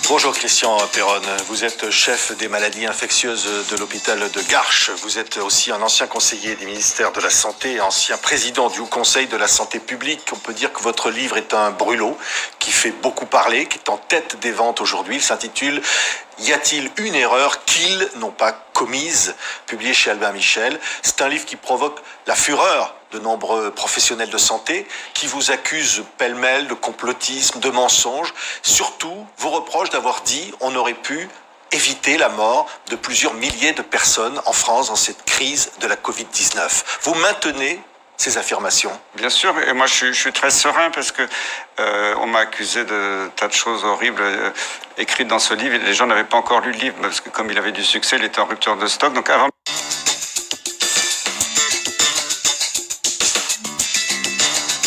Bonjour Christian Perron, vous êtes chef des maladies infectieuses de l'hôpital de Garches. Vous êtes aussi un ancien conseiller du ministère de la Santé, ancien président du Haut Conseil de la Santé publique. On peut dire que votre livre est un brûlot qui fait beaucoup parler, qui est en tête des ventes aujourd'hui. Il s'intitule « Y a-t-il une erreur qu'ils n'ont pas commise ?» publié chez Albin Michel. C'est un livre qui provoque la fureur de nombreux professionnels de santé qui vous accusent pêle-mêle de complotisme, de mensonges. Surtout, vous reprochent d'avoir dit on aurait pu éviter la mort de plusieurs milliers de personnes en France dans cette crise de la Covid-19. Vous maintenez ces affirmations? Bien sûr, et moi je suis très serein parce que on m'a accusé de tas de choses horribles écrites dans ce livre et les gens n'avaient pas encore lu le livre parce que comme il avait du succès, il était en rupture de stock. Donc avant.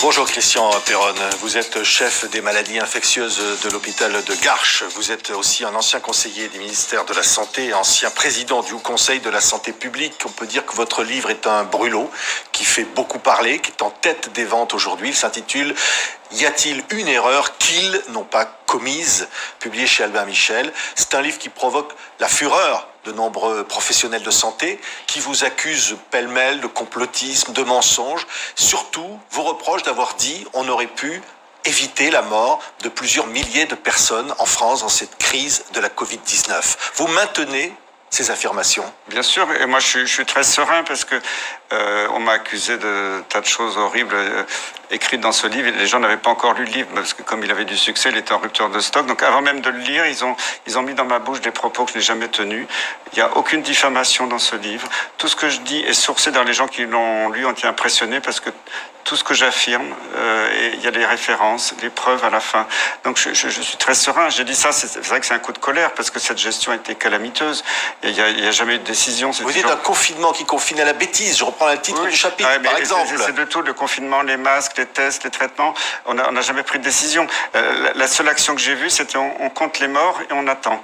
Bonjour Christian Perron, vous êtes chef des maladies infectieuses de l'hôpital de Garches. Vous êtes aussi un ancien conseiller du ministère de la Santé, ancien président du Haut Conseil de la Santé publique. On peut dire que votre livre est un brûlot qui fait beaucoup parler, qui est en tête des ventes aujourd'hui. Il s'intitule « Y a-t-il une erreur qu'ils n'ont pas commise ?» publié chez Albin Michel. C'est un livre qui provoque la fureur de nombreux professionnels de santé qui vous accusent pêle-mêle de complotisme, de mensonges. Surtout, vous reprochent d'avoir dit on aurait pu éviter la mort de plusieurs milliers de personnes en France dans cette crise de la Covid-19. Vous maintenez ces affirmations? Bien sûr, et moi je suis très serein parce que on m'a accusé de tas de choses horribles écrites dans ce livre et les gens n'avaient pas encore lu le livre parce que comme il avait du succès, il était en rupture de stock. Donc avant même de le lire, ils ont mis dans ma bouche des propos que je n'ai jamais tenus. Il n'y a aucune diffamation dans ce livre. Tout ce que je dis est sourcé dans les gens qui l'ont lu, ont été impressionnés parce que tout ce que j'affirme, il y a des références, des preuves à la fin. Donc je suis très serein. J'ai dit ça, c'est vrai que c'est un coup de colère parce que cette gestion a été calamiteuse. Il n'y a jamais eu de décision. Vous dites un confinement qui confine à la bêtise. Je reprends le titre du chapitre, par exemple. C'est de tout, le confinement, les masques, les tests, les traitements. On n'a jamais pris de décision. La seule action que j'ai vue, c'était on compte les morts et on attend.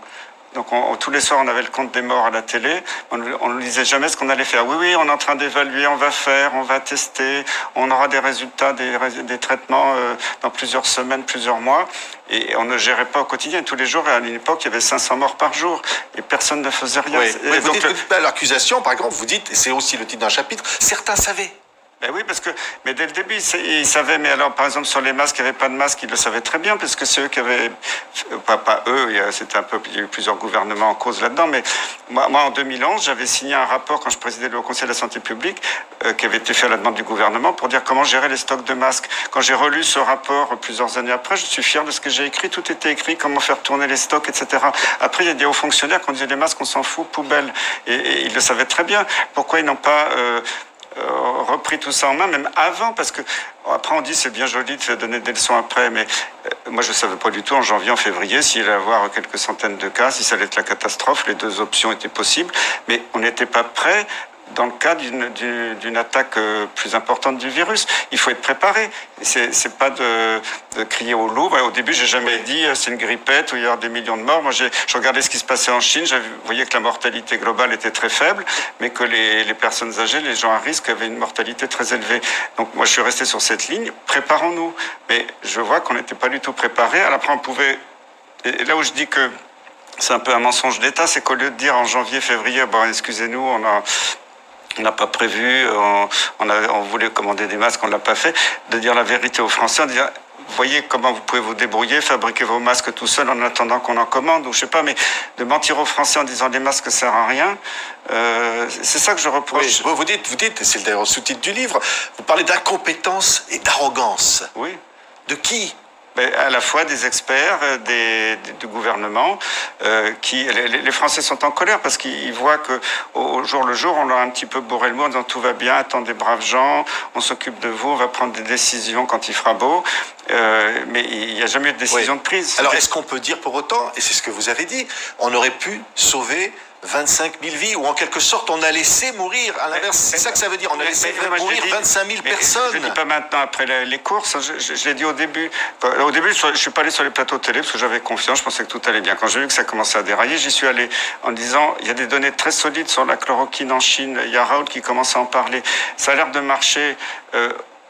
Donc tous les soirs, on avait le compte des morts à la télé. On ne disait jamais ce qu'on allait faire. Oui, on est en train d'évaluer, on va faire, on va tester, on aura des résultats, des traitements dans plusieurs semaines, plusieurs mois. Et on ne gérait pas au quotidien. Tous les jours, à une époque, il y avait 500 morts par jour. Et personne ne faisait rien. Oui. Vous dites l'accusation, par exemple, vous dites, et c'est aussi le titre d'un chapitre, certains savaient. Ben oui, mais dès le début, ils savaient, mais alors, par exemple, sur les masques, il n'y avait pas de masques, ils le savaient très bien, parce que c'est eux qui avaient, pas eux, il y a eu plusieurs gouvernements en cause là-dedans, mais moi, en 2011, j'avais signé un rapport, quand je présidais le Haut Conseil de la Santé publique, qui avait été fait à la demande du gouvernement, pour dire comment gérer les stocks de masques. Quand j'ai relu ce rapport plusieurs années après, je suis fier de ce que j'ai écrit, tout était écrit, comment faire tourner les stocks, etc. Après, il y a des hauts fonctionnaires qui ont dit les masques, on s'en fout, poubelle. Et ils le savaient très bien. Pourquoi ils n'ont pas repris tout ça en main, même avant, parce que après on dit c'est bien joli de donner des leçons après, mais moi je ne savais pas du tout en janvier, en février, s'il allait y avoir quelques centaines de cas, si ça allait être la catastrophe. Les deux options étaient possibles, mais on n'était pas prêt dans le cas d'une attaque plus importante du virus. Il faut être préparé. C'est pas de crier au loup. Au début, j'ai jamais dit c'est une grippette où il y aura des millions de morts. Moi, je regardais ce qui se passait en Chine. Je voyais que la mortalité globale était très faible, mais que les personnes âgées, les gens à risque, avaient une mortalité très élevée. Donc, moi, je suis resté sur cette ligne. Préparons-nous. Mais je vois qu'on n'était pas du tout préparé. Alors après, on pouvait. Et là où je dis que c'est un peu un mensonge d'État, c'est qu'au lieu de dire en janvier, février, excusez-nous, on n'a pas prévu, on voulait commander des masques, on ne l'a pas fait, de dire la vérité aux Français, de dire voyez comment vous pouvez vous débrouiller, fabriquer vos masques tout seul en attendant qu'on en commande, ou je sais pas, mais de mentir aux Français en disant les masques ne servent à rien, c'est ça que je reproche. Oui, vous dites, c'est d'ailleurs le sous-titre du livre, vous parlez d'incompétence et d'arrogance. Oui. De qui? À la fois des experts, du gouvernement, les Français sont en colère parce qu'ils voient que au jour le jour, on leur a un petit peu bourré le mot en disant tout va bien, attendez braves gens, on s'occupe de vous, on va prendre des décisions quand il fera beau. Mais il n'y a jamais eu de décision de prise. Alors est-ce qu'on peut dire pour autant, et c'est ce que vous avez dit, on aurait pu sauver 25 000 vies, ou en quelque sorte on a laissé mourir, à l'inverse, c'est ça que ça veut dire, on a laissé mourir 25 000 personnes. Je ne dis pas maintenant après les courses, je l'ai dit au début. Au début, je ne suis pas allé sur les plateaux de télé parce que j'avais confiance, je pensais que tout allait bien. Quand j'ai vu que ça commençait à dérailler, j'y suis allé en disant, il y a des données très solides sur la chloroquine en Chine, il y a Raoult qui commence à en parler, ça a l'air de marcher,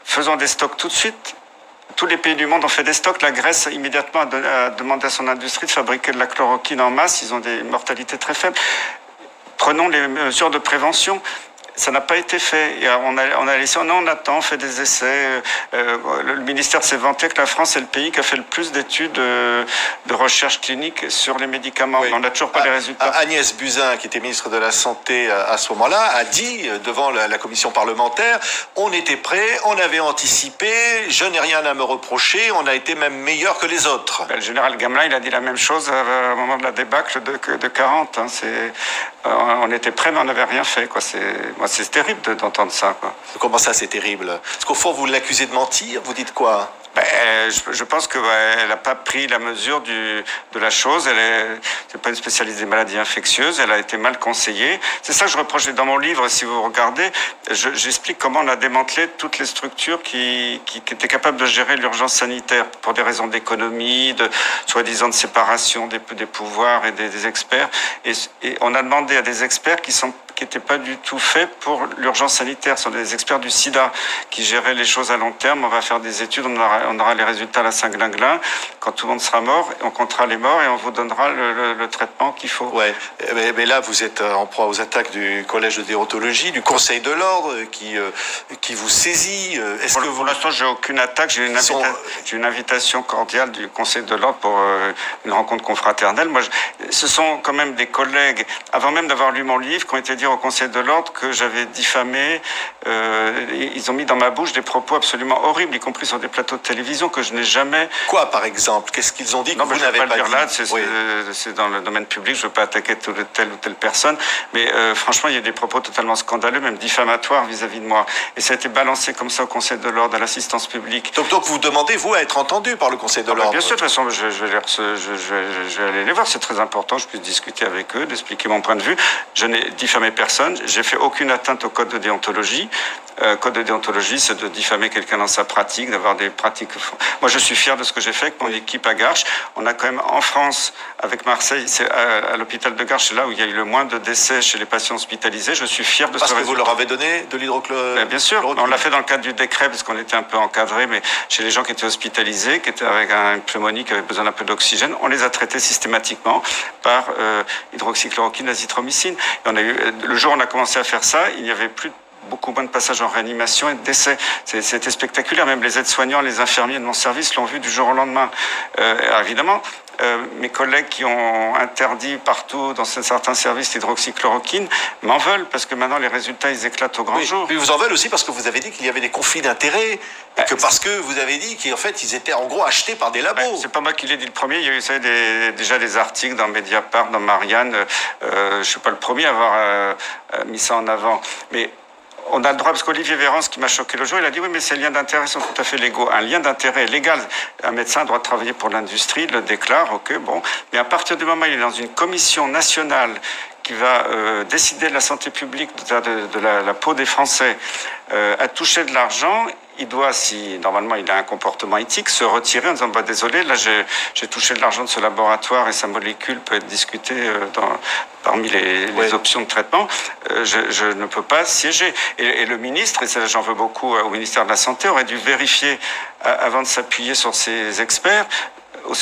faisons des stocks tout de suite. tous les pays du monde ont fait des stocks. La Grèce, immédiatement, a demandé à son industrie de fabriquer de la chloroquine en masse. Ils ont des mortalités très faibles. Prenons les mesures de prévention. Ça n'a pas été fait. Et on a laissé, on attend, on fait des essais. Le ministère s'est vanté que la France est le pays qui a fait le plus d'études de recherche clinique sur les médicaments. Oui. On n'a toujours pas les résultats. Agnès Buzyn, qui était ministre de la Santé à ce moment-là, a dit devant la commission parlementaire, on était prêts, on avait anticipé, je n'ai rien à me reprocher, on a été même meilleur que les autres. Le général Gamelin, il a dit la même chose au moment de la débâcle de 40. On était prêts, mais on n'avait rien fait. C'est terrible d'entendre ça. Comment ça, c'est terrible? Parce qu'au fond, vous l'accusez de mentir, vous dites quoi? Je pense qu'elle n'a pas pris la mesure de la chose. C'est pas une spécialiste des maladies infectieuses. Elle a été mal conseillée. C'est ça que je reproche dans mon livre. Si vous regardez, j'explique comment on a démantelé toutes les structures qui étaient capables de gérer l'urgence sanitaire pour des raisons d'économie, de soi-disant de séparation des pouvoirs et des experts. Et on a demandé à des experts qui n'étaient pas du tout faits pour l'urgence sanitaire. Ce sont des experts du sida qui géraient les choses à long terme. On va faire des études, on aura les résultats à la Saint-Glinglin. Quand tout le monde sera mort, on comptera les morts et on vous donnera le traitement qu'il faut. Ouais. Mais là, vous êtes en proie aux attaques du collège de déontologie, du Conseil de l'ordre qui vous saisit. Pour l'instant, j'ai aucune attaque. J'ai une invitation cordiale du Conseil de l'ordre pour une rencontre confraternelle. Ce sont quand même des collègues, avant même d'avoir lu mon livre, qui ont été dire au Conseil de l'ordre que j'avais diffamé. Ils ont mis dans ma bouche des propos absolument horribles, y compris sur des plateaux de télévision que je n'ai jamais... Quoi, par exemple? Qu'est-ce qu'ils ont dit que vous n'avez pas dit? Là, c'est dans le domaine public, je ne veux pas attaquer telle ou telle personne, mais franchement, il y a des propos totalement scandaleux, même diffamatoires vis-à-vis de moi. Et ça a été balancé comme ça au Conseil de l'ordre, à l'assistance publique. Donc vous demandez, vous, à être entendu par le Conseil de l'ordre? Bien sûr, de toute façon, je vais aller les voir. C'est très important que je puisse discuter avec eux, d'expliquer mon point de vue. Je n'ai diffamé personne. J'ai fait aucune atteinte au code de déontologie. Code de déontologie, c'est de diffamer quelqu'un dans sa pratique, d'avoir des pratiques. Moi, je suis fier de ce que j'ai fait avec mon équipe à Garches. On a quand même en France, avec Marseille, c'est à l'hôpital de Garches, c'est là où il y a eu le moins de décès chez les patients hospitalisés. Je suis fier de ce résultat. Parce que vous leur avez donné de l'hydrochloroquine? Bien sûr, on l'a fait dans le cadre du décret, parce qu'on était un peu encadré, mais chez les gens qui étaient hospitalisés, qui étaient avec une pneumonie, qui avaient besoin d'un peu d'oxygène, on les a traités systématiquement par hydroxychloroquine, azithromycine. Et on a eu, le jour où on a commencé à faire ça, il n'y avait plus beaucoup moins de passages en réanimation et de décès. C'était spectaculaire. Même les aides-soignants, les infirmiers de mon service l'ont vu du jour au lendemain. Évidemment, mes collègues qui ont interdit partout dans certains services l'hydroxychloroquine m'en veulent parce que maintenant les résultats ils éclatent au grand jour. Mais vous en veulent aussi parce que vous avez dit qu'il y avait des conflits d'intérêts et que parce que vous avez dit qu'en fait ils étaient en gros achetés par des labos. C'est pas moi qui l'ai dit le premier. Il y a eu déjà des articles dans Mediapart, dans Marianne. Je suis pas le premier à avoir mis ça en avant, mais on a le droit, parce qu'Olivier Véran, ce qui m'a choqué le jour, il a dit oui, mais ces liens d'intérêt sont tout à fait légaux. Un lien d'intérêt légal, un médecin a le droit de travailler pour l'industrie, il le déclare, ok, bon. Mais à partir du moment où il est dans une commission nationale qui va décider de la santé publique, de la peau des Français, à toucher de l'argent, il doit, si normalement il a un comportement éthique, se retirer en disant bah, désolé, là j'ai touché de l'argent de ce laboratoire et sa molécule peut être discutée parmi les options de traitement. Je ne peux pas siéger. Et le ministre, et ça j'en veux beaucoup au ministère de la Santé, aurait dû vérifier avant de s'appuyer sur ces experts,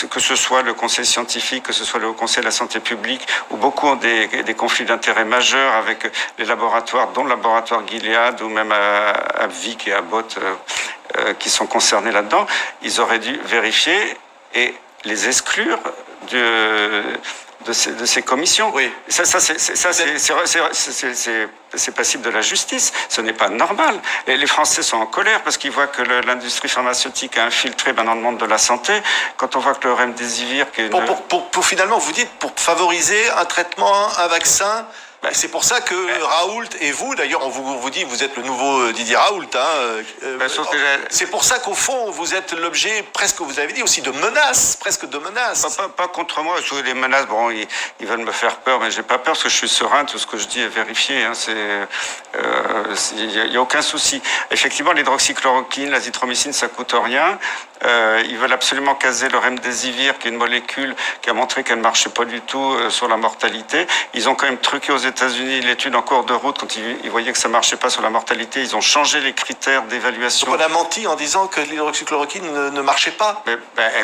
que ce soit le conseil scientifique, que ce soit le Haut Conseil de la santé publique, où beaucoup ont des conflits d'intérêts majeurs avec les laboratoires, dont le laboratoire Gilead, ou même à Vic et à Bott, qui sont concernés là-dedans, ils auraient dû vérifier et les exclure de ces commissions. Oui. C'est passible de la justice. Ce n'est pas normal. Les Français sont en colère parce qu'ils voient que l'industrie pharmaceutique a infiltré dans le monde de la santé. Quand on voit que le remdesivir... Pour finalement, vous dites, pour favoriser un traitement, un vaccin... C'est pour ça que Raoult et vous, d'ailleurs, on vous dit, vous êtes le nouveau Didier Raoult. C'est pour ça qu'au fond, vous êtes l'objet, presque, vous avez dit aussi, de menaces, presque de menaces. Pas contre moi. Les menaces, bon, ils veulent me faire peur, mais j'ai pas peur parce que je suis serein. Tout ce que je dis est vérifié. Il n'y a aucun souci. Effectivement, l'hydroxychloroquine, l'azithromycine, ça coûte rien. Ils veulent absolument caser le remdesivir, qui est une molécule qui a montré qu'elle ne marchait pas du tout sur la mortalité. Ils ont quand même truqué aux États-Unis États-Unis l'étude en cours de route, quand ils voyaient que ça marchait pas sur la mortalité, ils ont changé les critères d'évaluation. Donc on a menti en disant que l'hydroxychloroquine ne marchait pas.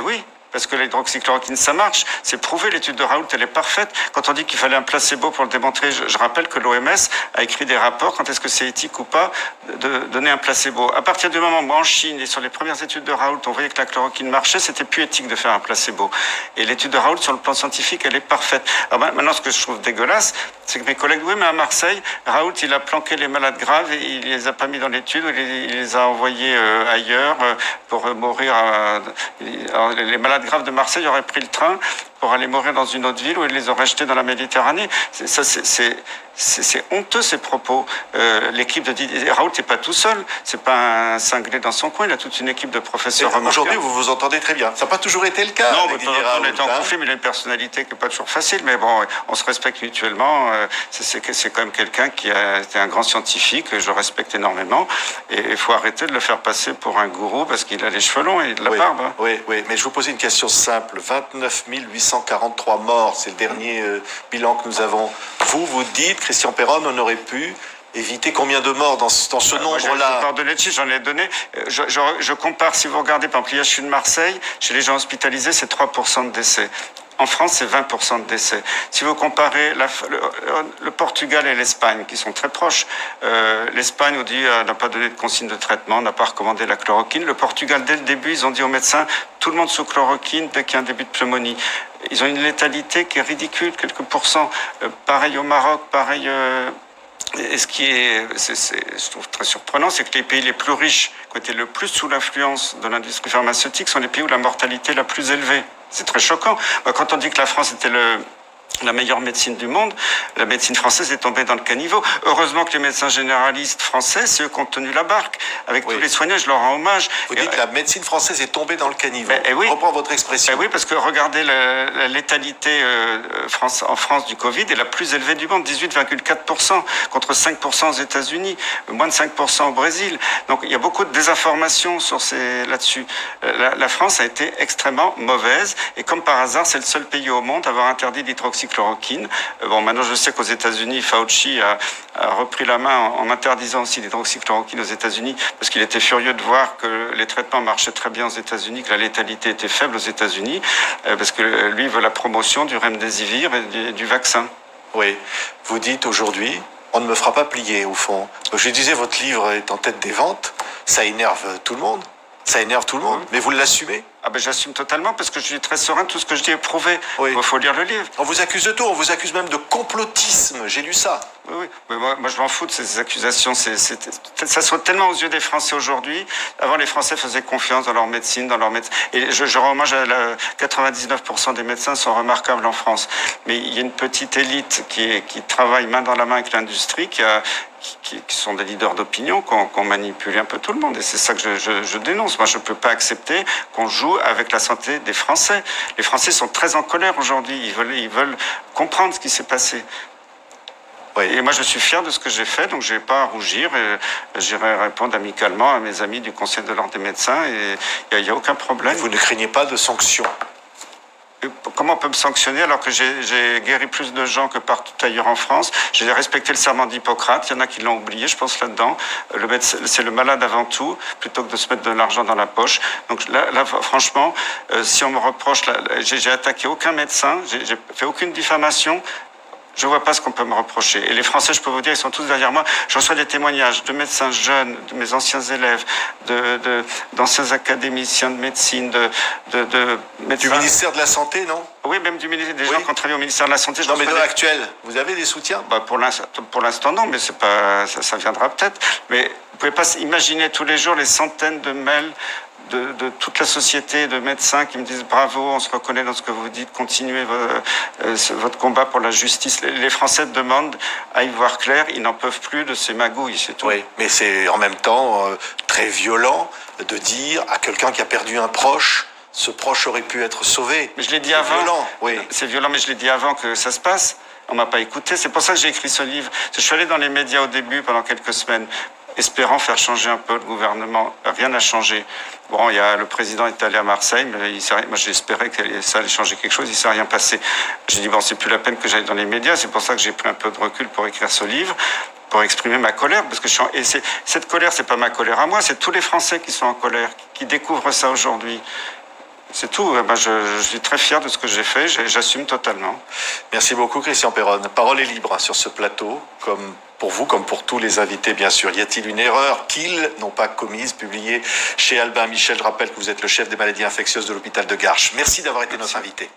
Oui. Parce que l'hydroxychloroquine, ça marche. C'est prouvé, l'étude de Raoult, elle est parfaite. Quand on dit qu'il fallait un placebo pour le démontrer, je rappelle que l'OMS a écrit des rapports, quand est-ce que c'est éthique ou pas, de donner un placebo. À partir du moment où en Chine et sur les premières études de Raoult, on voyait que la chloroquine marchait, c'était plus éthique de faire un placebo. Et l'étude de Raoult, sur le plan scientifique, elle est parfaite. Alors maintenant, ce que je trouve dégueulasse, c'est que mes collègues, oui, mais à Marseille, Raoult, il a planqué les malades graves et il les a pas mis dans l'étude, il les a envoyés ailleurs pour mourir. Les malades graves de Marseille auraient pris le train pour aller mourir dans une autre ville où ils les auraient jetés dans la Méditerranée. C'est honteux, ces propos. L'équipe de Didier Raoult n'est pas tout seul. C'est pas un cinglé dans son coin. Il a toute une équipe de professeurs. Aujourd'hui, vous vous entendez très bien. Ça n'a pas toujours été le cas. Non, on est en conflit, mais il a une personnalité qui n'est pas toujours facile. Mais bon, on se respecte mutuellement. C'est quand même quelqu'un qui a été un grand scientifique, que je respecte énormément. Et il faut arrêter de le faire passer pour un gourou parce qu'il a les cheveux longs et de la barbe. Hein. Oui, mais je vous posais une question simple. 29 843 morts, c'est le dernier bilan que nous avons. Vous dites, Christian Perron, on aurait pu éviter combien de morts dans ce nombre-là? Je pardonnez, j'en ai donné. Je compare, si vous regardez, par exemple, l'IHU de Marseille, chez les gens hospitalisés, c'est 3% de décès. En France, c'est 20% de décès. Si vous comparez le Portugal et l'Espagne, qui sont très proches, l'Espagne, on dit, n'a pas donné de consigne de traitement, n'a pas recommandé la chloroquine. Le Portugal, dès le début, ils ont dit aux médecins, tout le monde sous chloroquine dès qu'il y a un début de pneumonie. Ils ont une létalité qui est ridicule, quelques pourcents. Pareil au Maroc, pareil... Et ce qui est, je trouve très surprenant, c'est que les pays les plus riches, qui ont été le plus sous l'influence de l'industrie pharmaceutique, sont les pays où la mortalité est la plus élevée. C'est très choquant. Quand on dit que la France était la meilleure médecine du monde, la médecine française est tombée dans le caniveau. Heureusement que les médecins généralistes français, c'est eux qui ont tenu la barque. Avec tous les soignants, je leur rends hommage. Vous dites que la médecine française est tombée dans le caniveau. Oui. Je reprends votre expression. Oui, parce que regardez la létalité en France du Covid est la plus élevée du monde, 18,4% contre 5% aux États-Unis, moins de 5% au Brésil. Donc il y a beaucoup de désinformation là-dessus. La France a été extrêmement mauvaise et comme par hasard, c'est le seul pays au monde à avoir interdit l'hydroxychloroquine. Bon, maintenant je sais qu'aux États-Unis, Fauci a repris la main en interdisant aussi l'hydroxychloroquine aux États-Unis parce qu'il était furieux de voir que les traitements marchaient très bien aux États-Unis, que la létalité était faible aux États-Unis, parce que lui veut la promotion du remdesivir et du vaccin. Oui, vous dites aujourd'hui, on ne me fera pas plier au fond. Je disais, votre livre est en tête des ventes, ça énerve tout le monde. Ça énerve tout le monde, mais vous l'assumez? J'assume totalement parce que je suis très serein, tout ce que je dis est prouvé. Oui. Il faut lire le livre. On vous accuse de tout, on vous accuse même de complotisme, j'ai lu ça. Oui, mais moi je m'en fous de ces accusations. Ça saute tellement aux yeux des Français aujourd'hui. Avant, les Français faisaient confiance dans leur médecine, Et je rends hommage à 99% des médecins sont remarquables en France. Mais il y a une petite élite qui travaille main dans la main avec l'industrie, qui sont des leaders d'opinion, qu'on manipule un peu tout le monde. Et c'est ça que je dénonce. Moi, je ne peux pas accepter qu'on joue avec la santé des Français. Les Français sont très en colère aujourd'hui. Ils veulent comprendre ce qui s'est passé. Oui. Et moi, je suis fier de ce que j'ai fait, donc je n'ai pas à rougir. J'irai répondre amicalement à mes amis du Conseil de l'Ordre des médecins et il n'y a aucun problème. Et vous ne craignez pas de sanctions? Comment on peut me sanctionner alors que j'ai guéri plus de gens que partout ailleurs en France? J'ai respecté le serment d'Hippocrate. Il y en a qui l'ont oublié, je pense, là-dedans. C'est le malade avant tout, plutôt que de se mettre de l'argent dans la poche. Donc là franchement, si on me reproche, j'ai attaqué aucun médecin, j'ai fait aucune diffamation. Je ne vois pas ce qu'on peut me reprocher. Et les Français, je peux vous dire, ils sont tous derrière moi. Je reçois des témoignages de médecins jeunes, de mes anciens élèves, d'anciens académiciens de médecine, de médecins... Du ministère de la Santé, non? Oui, même des gens qui ont travaillé au ministère de la Santé. Non, mais de l'actuel, vous avez des soutiens? Pour l'instant, non, mais c'est pas, ça viendra peut-être. Mais vous ne pouvez pas imaginer tous les jours les centaines de mails de toute la société de médecins qui me disent bravo, on se reconnaît dans ce que vous dites, continuez votre combat pour la justice. Les Français demandent à y voir clair, ils n'en peuvent plus de ces magouilles, c'est tout. Oui, mais c'est en même temps très violent de dire à quelqu'un qui a perdu un proche, ce proche aurait pu être sauvé. Mais je l'ai dit avant. C'est violent, oui. C'est violent, mais je l'ai dit avant que ça se passe. On m'a pas écouté. C'est pour ça que j'ai écrit ce livre. Je suis allé dans les médias au début pendant quelques semaines. espérant faire changer un peu le gouvernement. Rien n'a changé. Bon, le président est allé à Marseille, mais moi j'espérais que ça allait changer quelque chose, il ne s'est rien passé. J'ai dit, bon, c'est plus la peine que j'aille dans les médias, c'est pour ça que j'ai pris un peu de recul pour écrire ce livre, pour exprimer ma colère, parce que cette colère, c'est pas ma colère à moi, c'est tous les Français qui sont en colère, qui découvrent ça aujourd'hui. C'est tout. Je suis très fier de ce que j'ai fait. J'assume totalement. Merci beaucoup, Christian Perronne. Parole est libre sur ce plateau, comme pour vous, comme pour tous les invités, bien sûr. Y a-t-il une erreur qu'ils n'ont pas commise, publiée chez Albin Michel? Je rappelle que vous êtes le chef des maladies infectieuses de l'hôpital de Garches. Merci d'avoir été notre invité.